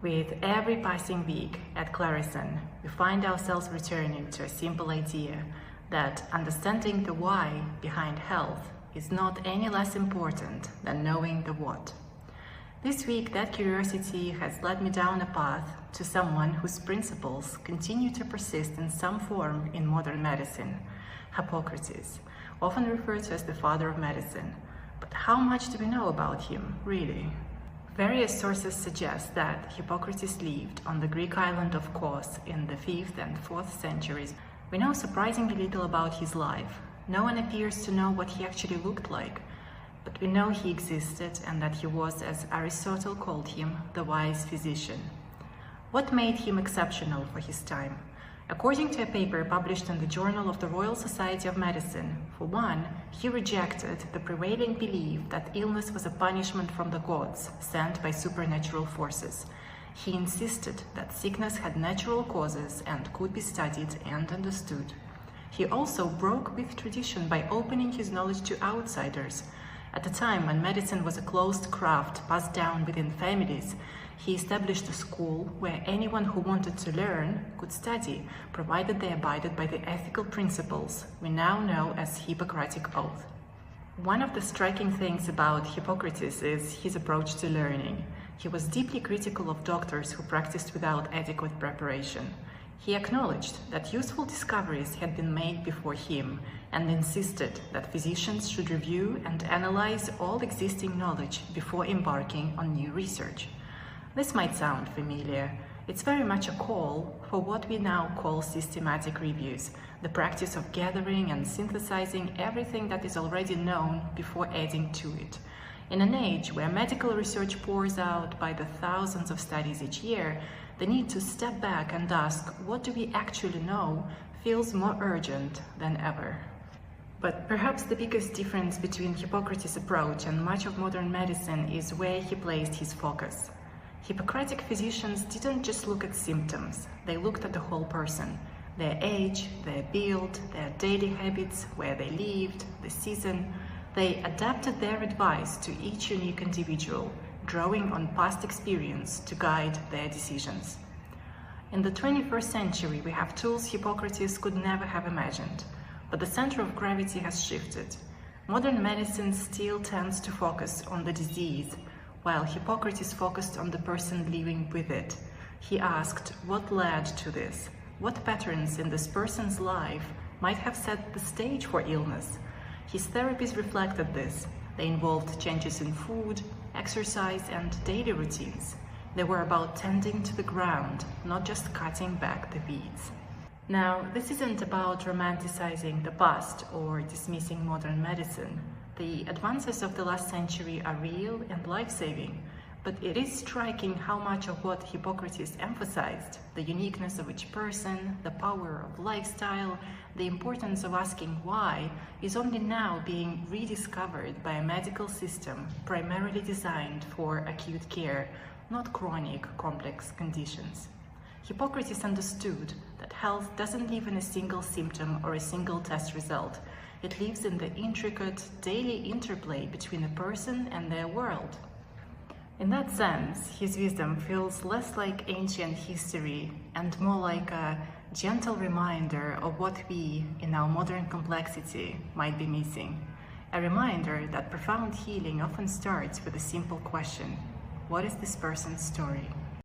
With every passing week at Clarison, we find ourselves returning to a simple idea that understanding the why behind health is not any less important than knowing the what. This week, that curiosity has led me down a path to someone whose principles continue to persist in some form in modern medicine, Hippocrates, often referred to as the father of medicine. But how much do we know about him, really? Various sources suggest that Hippocrates lived on the Greek island of Kos in the 5th and 4th centuries. We know surprisingly little about his life. No one appears to know what he actually looked like, but we know he existed and that he was, as Aristotle called him, the wise physician. What made him exceptional for his time? According to a paper published in the Journal of the Royal Society of Medicine, for one, he rejected the prevailing belief that illness was a punishment from the gods sent by supernatural forces. He insisted that sickness had natural causes and could be studied and understood. He also broke with tradition by opening his knowledge to outsiders. At a time when medicine was a closed craft passed down within families, he established a school where anyone who wanted to learn could study, provided they abided by the ethical principles we now know as Hippocratic Oath. One of the striking things about Hippocrates is his approach to learning. He was deeply critical of doctors who practiced without adequate preparation. He acknowledged that useful discoveries had been made before him and insisted that physicians should review and analyze all existing knowledge before embarking on new research. This might sound familiar. It's very much a call for what we now call systematic reviews, the practice of gathering and synthesizing everything that is already known before adding to it. In an age where medical research pours out by the thousands of studies each year, the need to step back and ask, what do we actually know, feels more urgent than ever. But perhaps the biggest difference between Hippocrates' approach and much of modern medicine is where he placed his focus. Hippocratic physicians didn't just look at symptoms, they looked at the whole person. Their age, their build, their daily habits, where they lived, the season. They adapted their advice to each unique individual, drawing on past experience to guide their decisions. In the 21st century, we have tools Hippocrates could never have imagined, but the center of gravity has shifted. Modern medicine still tends to focus on the disease, while Hippocrates focused on the person living with it. He asked what led to this, what patterns in this person's life might have set the stage for illness. His therapies reflected this. They involved changes in food, exercise, and daily routines. They were about tending to the ground, not just cutting back the weeds. Now, this isn't about romanticizing the past or dismissing modern medicine. The advances of the last century are real and life-saving, but it is striking how much of what Hippocrates emphasized, the uniqueness of each person, the power of lifestyle, the importance of asking why, is only now being rediscovered by a medical system primarily designed for acute care, not chronic, complex conditions. Hippocrates understood that health doesn't live in a single symptom or a single test result. It lives in the intricate daily interplay between a person and their world. In that sense, his wisdom feels less like ancient history and more like a gentle reminder of what we, in our modern complexity, might be missing. A reminder that profound healing often starts with a simple question: what is this person's story?